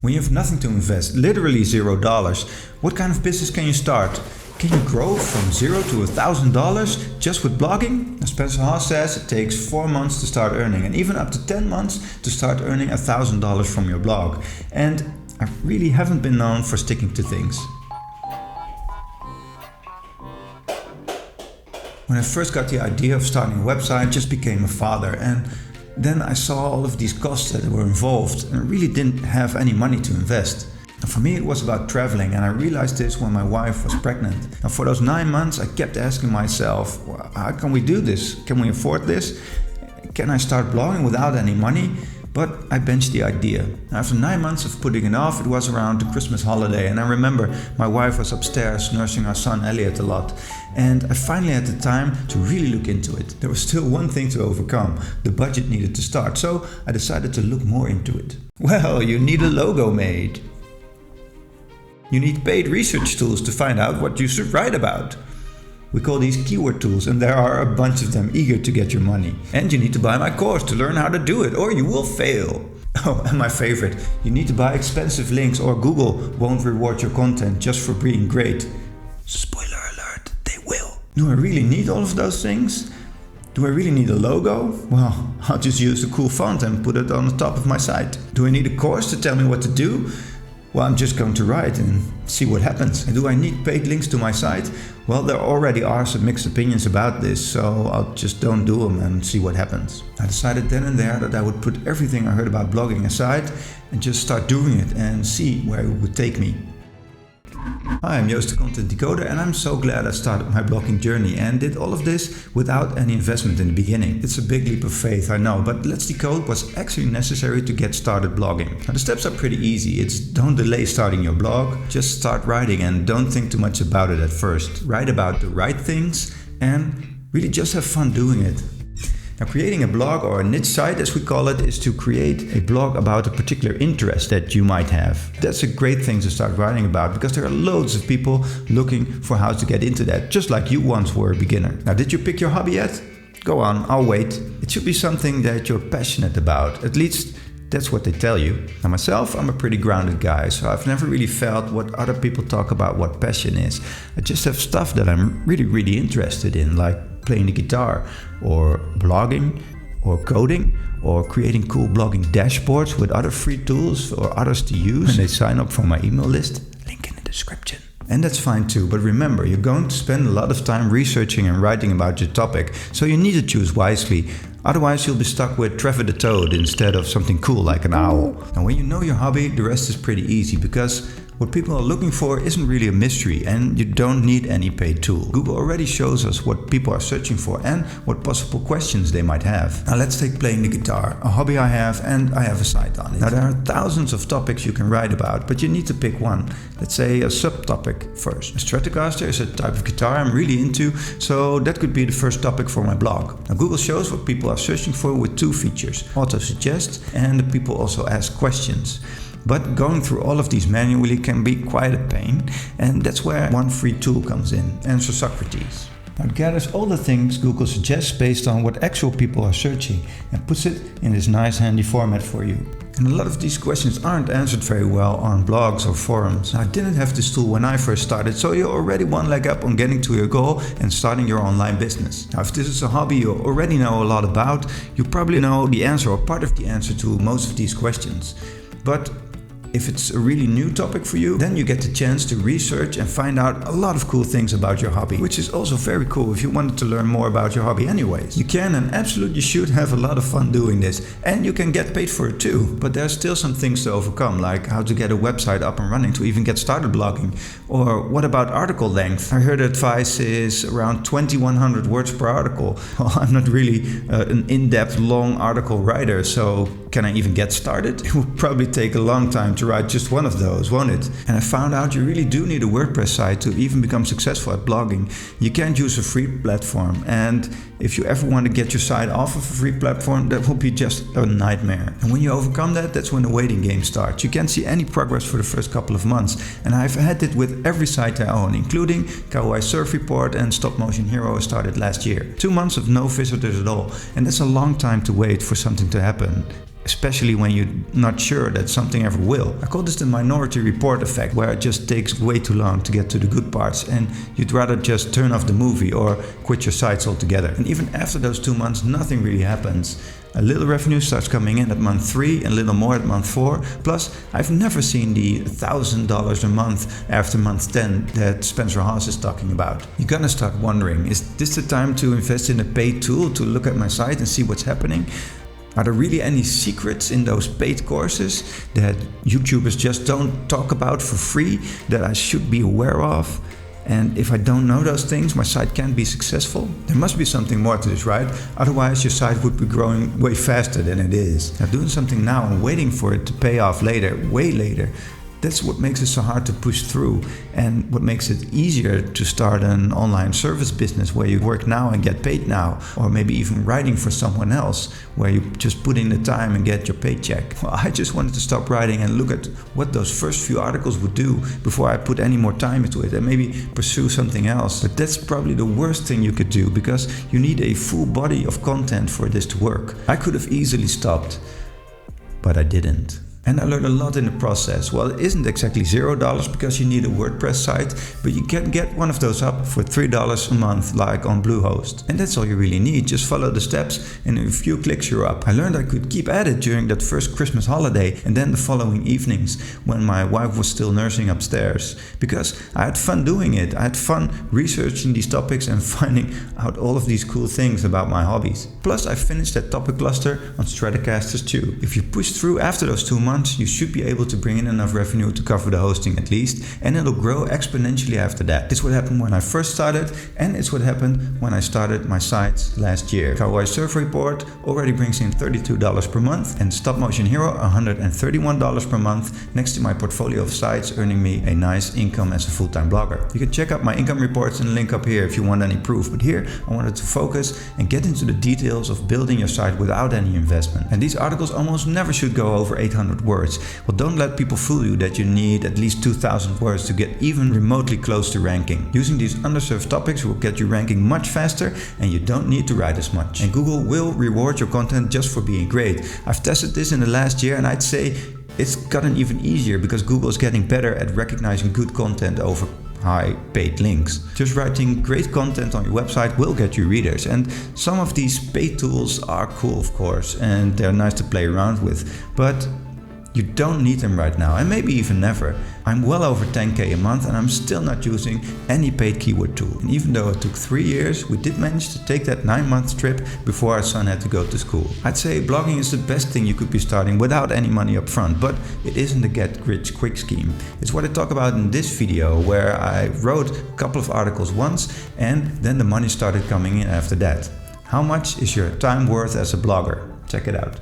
When you have nothing to invest, literally $0, what kind of business can you start? Can you grow from $0 to $1,000 just with blogging? As Spencer Haas says, it takes 4 months to start earning and even up to 10 months to start earning $1,000 from your blog. And I really haven't been known for sticking to things. When I first got the idea of starting a website, I just became a father, and then I saw all of these costs that were involved and I really didn't have any money to invest. And for me it was about traveling, and I realized this when my wife was pregnant. And for those 9 months I kept asking myself, well, how can we do this? Can we afford this? Can I start blogging without any money? But I benched the idea. After 9 months of putting it off, it was around the Christmas holiday, and I remember my wife was upstairs nursing our son Elliot a lot. And I finally had the time to really look into it. There was still one thing to overcome. The budget needed to start, so I decided to look more into it. Well, you need a logo made. You need paid research tools to find out what you should write about. We call these keyword tools, and there are a bunch of them eager to get your money. And you need to buy my course to learn how to do it, or you will fail. Oh, and my favorite, you need to buy expensive links or Google won't reward your content just for being great. Spoiler alert, they will. Do I really need all of those things? Do I really need a logo? Well, I'll just use a cool font and put it on the top of my site. Do I need a course to tell me what to do? Well, I'm just going to write and see what happens. And do I need paid links to my site? Well, there already are some mixed opinions about this, so I'll just don't do them and see what happens. I decided then and there that I would put everything I heard about blogging aside and just start doing it and see where it would take me. Hi, I'm Joost, the Content Decoder, and I'm so glad I started my blogging journey and did all of this without any investment in the beginning. It's a big leap of faith, I know, but let's decode what's actually necessary to get started blogging. Now, the steps are pretty easy. It's don't delay starting your blog, just start writing and don't think too much about it at first. Write about the right things and really just have fun doing it. Now, creating a blog, or a niche site as we call it, is to create a blog about a particular interest that you might have. That's a great thing to start writing about because there are loads of people looking for how to get into that, just like you once were a beginner. Now, did you pick your hobby yet? Go on, I'll wait. It should be something that you're passionate about. At least that's what they tell you. Now, myself, I'm a pretty grounded guy, so I've never really felt what other people talk about what passion is. I just have stuff that I'm really interested in, like playing the guitar, or blogging, or coding, or creating cool blogging dashboards with other free tools for others to use. And they sign up for my email list, link in the description. And that's fine too, but remember, you're going to spend a lot of time researching and writing about your topic, so you need to choose wisely. Otherwise you'll be stuck with Trevor the Toad instead of something cool like an owl. And when you know your hobby, the rest is pretty easy, because what people are looking for isn't really a mystery, and you don't need any paid tool. Google already shows us what people are searching for and what possible questions they might have. Now let's take playing the guitar, a hobby I have, and I have a site on it. Now there are thousands of topics you can write about, but you need to pick one. Let's say a subtopic first. A Stratocaster is a type of guitar I'm really into, so that could be the first topic for my blog. Now Google shows what people are searching for with 2 features, auto-suggest, and the people also ask questions. But going through all of these manually can be quite a pain, and that's where one free tool comes in, Answer Socrates. Now it gathers all the things Google suggests based on what actual people are searching and puts it in this nice handy format for you. And a lot of these questions aren't answered very well on blogs or forums. Now, I didn't have this tool when I first started, so you're already one leg up on getting to your goal and starting your online business. Now, if this is a hobby you already know a lot about, you probably know the answer or part of the answer to most of these questions. But if it's a really new topic for you, then you get the chance to research and find out a lot of cool things about your hobby, which is also very cool if you wanted to learn more about your hobby anyways. You can and absolutely should have a lot of fun doing this, and you can get paid for it too. But there's still some things to overcome, like how to get a website up and running to even get started blogging. Or what about article length? I heard advice is around 2100 words per article. Well, I'm not really an in-depth long article writer, so can I even get started? It would probably take a long time to write just one of those, won't it? And I found out you really do need a WordPress site to even become successful at blogging. You can't use a free platform, and if you ever want to get your site off of a free platform, that will be just a nightmare. And when you overcome that, that's when the waiting game starts. You can't see any progress for the first couple of months, and I've had it with every site I own, including Kawaii Surf Report and Stop Motion Hero I started last year. 2 months of no visitors at all, and that's a long time to wait for something to happen. especially when you're not sure that something ever will. I call this the minority report effect, where it just takes way too long to get to the good parts and you'd rather just turn off the movie or quit your sites altogether. And even after those 2 months, nothing really happens. A little revenue starts coming in at month 3 and a little more at month 4. Plus, I've never seen the $1,000 a month after month 10 that Spencer Haas is talking about. You're gonna start wondering, is this the time to invest in a paid tool to look at my site and see what's happening? Are there really any secrets in those paid courses that YouTubers just don't talk about for free that I should be aware of? And if I don't know those things, my site can't be successful? There must be something more to this, right? Otherwise your site would be growing way faster than it is. Now, doing something now and waiting for it to pay off later, way later, that's what makes it so hard to push through, and what makes it easier to start an online service business where you work now and get paid now, or maybe even writing for someone else where you just put in the time and get your paycheck. Well, I just wanted to stop writing and look at what those first few articles would do before I put any more time into it and maybe pursue something else. But that's probably the worst thing you could do, because you need a full body of content for this to work. I could have easily stopped, but I didn't. And I learned a lot in the process. Well, it isn't exactly $0 because you need a WordPress site, but you can get one of those up for $3 a month, like on Bluehost. And that's all you really need. Just follow the steps and in a few clicks you're up. I learned I could keep at it during that first Christmas holiday and then the following evenings when my wife was still nursing upstairs. Because I had fun doing it. I had fun researching these topics and finding out all of these cool things about my hobbies. Plus, I finished that topic cluster on Stratocasters too. If you push through after those 2 months, you should be able to bring in enough revenue to cover the hosting at least, and it'll grow exponentially after that. It's what happened when I first started, and it's what happened when I started my sites last year. Cowboy Surf Report already brings in $32 per month, and Stop Motion Hero $131 per month, next to my portfolio of sites, earning me a nice income as a full-time blogger. You can check out my income reports in the link up here if you want any proof, but here I wanted to focus and get into the details of building your site without any investment. And these articles almost never should go over 800 words. Well, don't let people fool you that you need at least 2,000 words to get even remotely close to ranking. Using these underserved topics will get you ranking much faster, and you don't need to write as much. And Google will reward your content just for being great. I've tested this in the last year, and I'd say it's gotten even easier because Google is getting better at recognizing good content over high paid links. Just writing great content on your website will get you readers, and some of these paid tools are cool, of course, and they're nice to play around with, but you don't need them right now, and maybe even never. I'm well over 10k a month and I'm still not using any paid keyword tool. And even though it took 3 years, we did manage to take that 9-month trip before our son had to go to school. I'd say blogging is the best thing you could be starting without any money up front, but it isn't a get-rich-quick scheme. It's what I talk about in this video, where I wrote a couple of articles once and then the money started coming in after that. How much is your time worth as a blogger? Check it out.